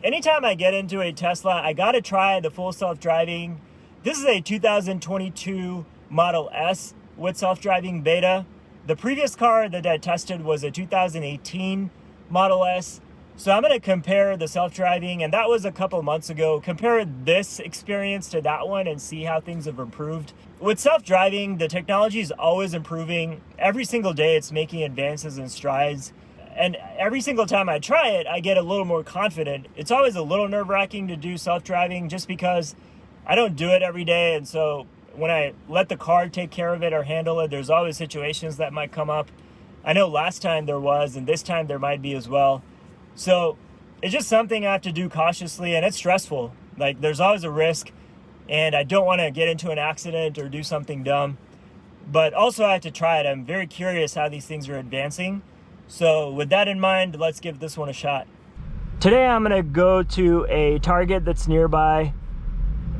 anytime I get into a Tesla, I gotta try the full self-driving. This is a 2022 Model S with self-driving beta. The previous car that I tested was a 2018 Model S. So I'm gonna compare the self-driving, and that was a couple months ago, compare this experience to that one and see how things have improved. With self-driving, the technology is always improving. Every single day it's making advances and strides. And every single time I try it, I get a little more confident. It's always a little nerve-wracking to do self-driving just because I don't do it every day. And so when I let the car take care of it or handle it, there's always situations that might come up. I know last time there was, and this time there might be as well. So it's just something I have to do cautiously, and it's stressful. Like, there's always a risk, and I don't want to get into an accident or do something dumb. But also I have to try it. I'm very curious how these things are advancing. So with that in mind, let's give this one a shot. Today I'm going to go to a Target that's nearby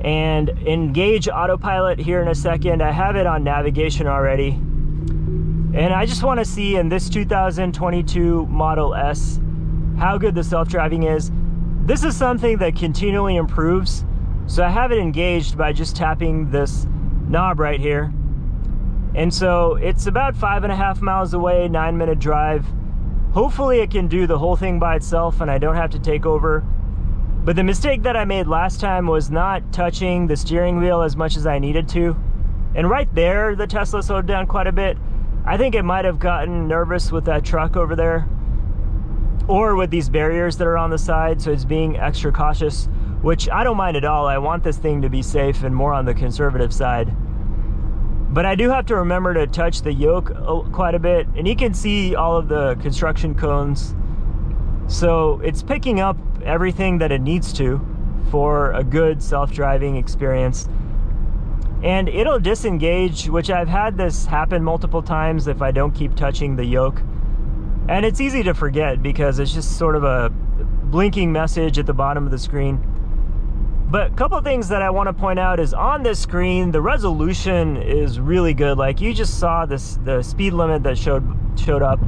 and engage autopilot here in a second. I have it on navigation already. And I just want to see in this 2022 Model S how good the self-driving is. This is something that continually improves. So I have it engaged by just tapping this knob right here. And so it's about 5.5 miles away, 9-minute drive. Hopefully it can do the whole thing by itself and I don't have to take over. But the mistake that I made last time was not touching the steering wheel as much as I needed to. And right there, the Tesla slowed down quite a bit. I think it might have gotten nervous with that truck over there, or with these barriers that are on the side, so it's being extra cautious, which I don't mind at all. I want this thing to be safe and more on the conservative side. But I do have to remember to touch the yoke quite a bit, and you can see all of the construction cones. So it's picking up everything that it needs to for a good self-driving experience. And it'll disengage, which I've had this happen multiple times if I don't keep touching the yoke. And it's easy to forget because it's just sort of a blinking message at the bottom of the screen. But a couple things that I want to point out is on this screen, the resolution is really good. Like, you just saw this, the speed limit that showed up.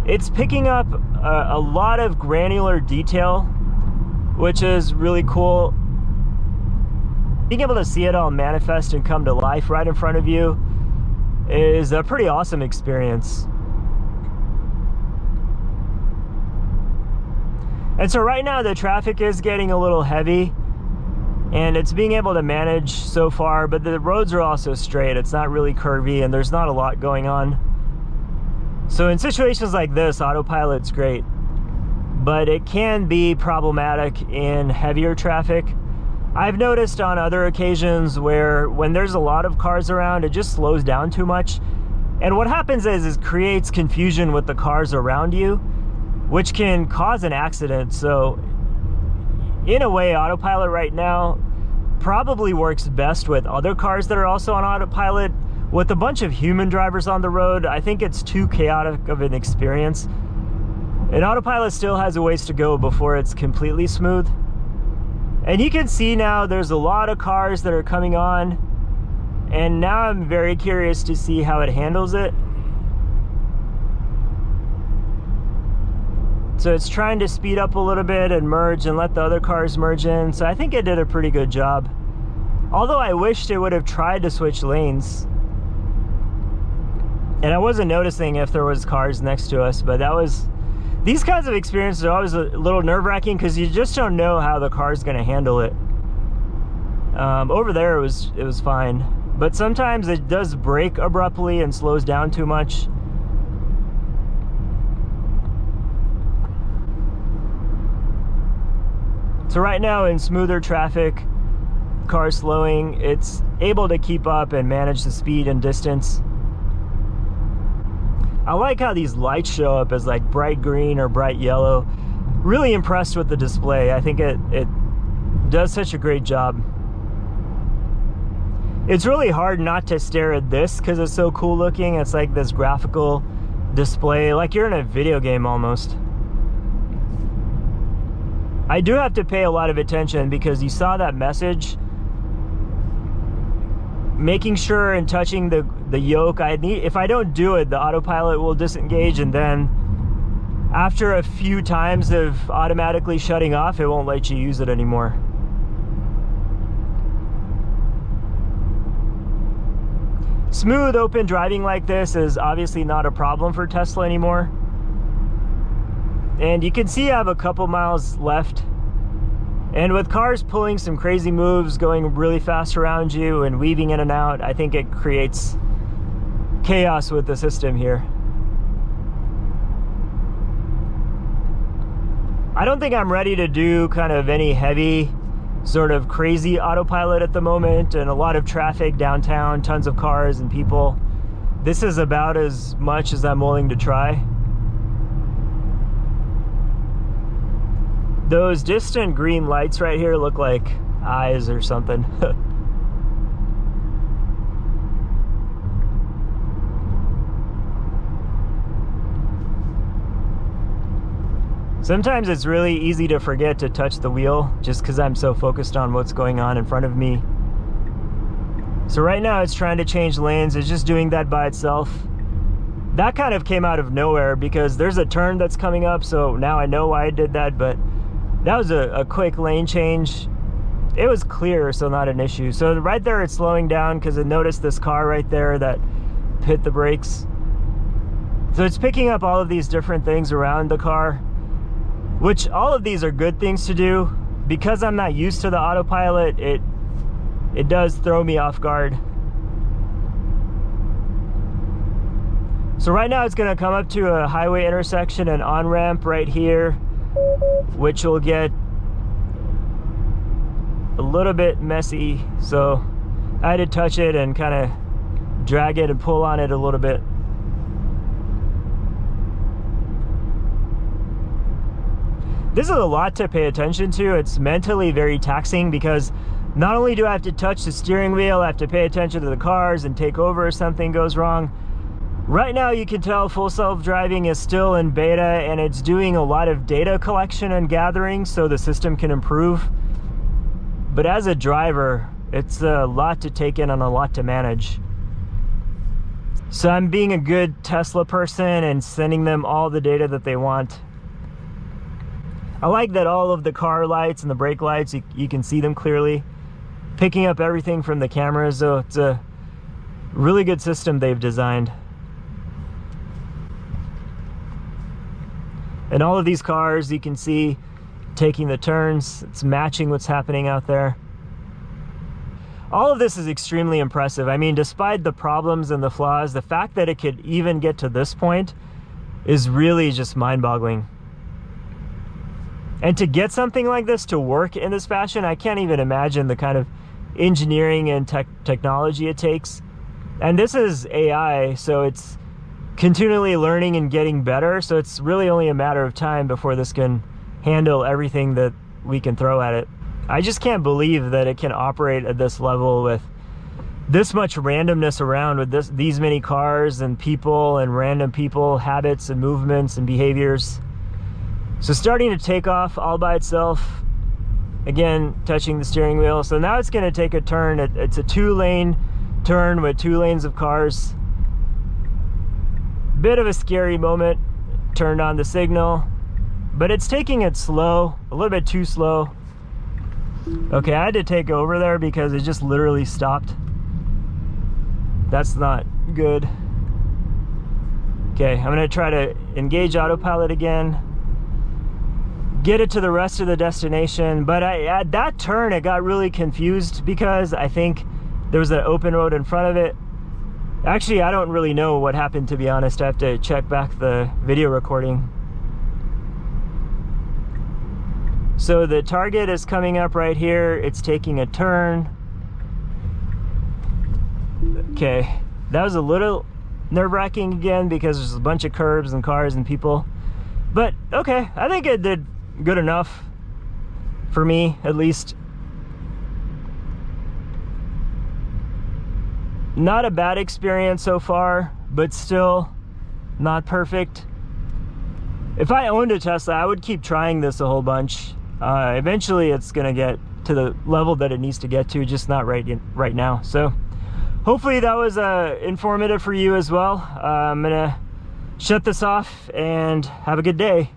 It's picking up a lot of granular detail, which is really cool. Being able to see it all manifest and come to life right in front of you is a pretty awesome experience. And so right now the traffic is getting a little heavy and it's being able to manage so far, but the roads are also straight. It's not really curvy and there's not a lot going on. So in situations like this, autopilot's great, but it can be problematic in heavier traffic. I've noticed on other occasions where when there's a lot of cars around, it just slows down too much. And what happens is it creates confusion with the cars around you, which can cause an accident. So in a way, autopilot right now probably works best with other cars that are also on autopilot. With a bunch of human drivers on the road, I think it's too chaotic of an experience. And autopilot still has a ways to go before it's completely smooth. And you can see now there's a lot of cars that are coming on, and now I'm very curious to see how it handles it. So it's trying to speed up a little bit and merge and let the other cars merge in. So I think it did a pretty good job. Although I wished it would have tried to switch lanes. And I wasn't noticing if there was cars next to us, but these kinds of experiences are always a little nerve-wracking because you just don't know how the car's going to handle it. Over there it was fine, but sometimes it does brake abruptly and slows down too much. So right now in smoother traffic, car slowing, it's able to keep up and manage the speed and distance. I like how these lights show up as like bright green or bright yellow. Really impressed with the display. I think it does such a great job. It's really hard not to stare at this because it's so cool looking. It's like this graphical display, like you're in a video game almost. I do have to pay a lot of attention because you saw that message. Making sure and touching the yoke, if I don't do it, the autopilot will disengage and then after a few times of automatically shutting off, it won't let you use it anymore. Smooth open driving like this is obviously not a problem for Tesla anymore. And you can see I have a couple miles left. And with cars pulling some crazy moves, going really fast around you and weaving in and out, I think it creates chaos with the system here. I don't think I'm ready to do kind of any heavy sort of crazy autopilot at the moment, and a lot of traffic downtown, tons of cars and people. This is about as much as I'm willing to try. Those distant green lights right here look like eyes or something. Sometimes it's really easy to forget to touch the wheel just because I'm so focused on what's going on in front of me. So right now it's trying to change lanes. It's just doing that by itself. That kind of came out of nowhere because there's a turn that's coming up, so now I know why I did that, but that was a quick lane change. It was clear, so not an issue. So right there it's slowing down because it noticed this car right there that hit the brakes. So it's picking up all of these different things around the car, which all of these are good things to do. Because I'm not used to the autopilot, it does throw me off guard. So right now it's gonna come up to a highway intersection and on-ramp right here, which will get a little bit messy. So I had to touch it and kind of drag it and pull on it a little bit. This is a lot to pay attention to. It's mentally very taxing because not only do I have to touch the steering wheel, I have to pay attention to the cars and take over if something goes wrong. Right now you can tell Full Self-Driving is still in beta and it's doing a lot of data collection and gathering so the system can improve. But as a driver, it's a lot to take in and a lot to manage. So I'm being a good Tesla person and sending them all the data that they want. I like that all of the car lights and the brake lights, you can see them clearly, picking up everything from the cameras. So it's a really good system they've designed. And all of these cars, you can see taking the turns. It's matching what's happening out there. All of this is extremely impressive. I mean, despite the problems and the flaws, the fact that it could even get to this point is really just mind-boggling. And to get something like this to work in this fashion, I can't even imagine the kind of engineering and technology it takes. And this is AI, so it's continually learning and getting better. So it's really only a matter of time before this can handle everything that we can throw at it. I just can't believe that it can operate at this level with this much randomness around, with these many cars and people and random people, habits and movements and behaviors. So starting to take off all by itself, again, touching the steering wheel. So now it's gonna take a turn. It's a 2-lane turn with 2 lanes of cars. Bit of a scary moment, turned on the signal, but it's taking it slow, a little bit too slow. Okay, I had to take over there because it just literally stopped. That's not good. Okay, I'm gonna try to engage autopilot again, get it to the rest of the destination. But at that turn, it got really confused because I think there was an open road in front of it. Actually, I don't really know what happened, to be honest. I have to check back the video recording. So the target is coming up right here. It's taking a turn. Okay, that was a little nerve-wracking again because there's a bunch of curbs and cars and people. But okay, I think it did good enough for me, at least. Not a bad experience so far, but still not perfect. If I owned a Tesla, I would keep trying this a whole bunch. Eventually it's gonna get to the level that it needs to get to, just not right now. So hopefully that was informative for you as well. I'm gonna shut this off and have a good day.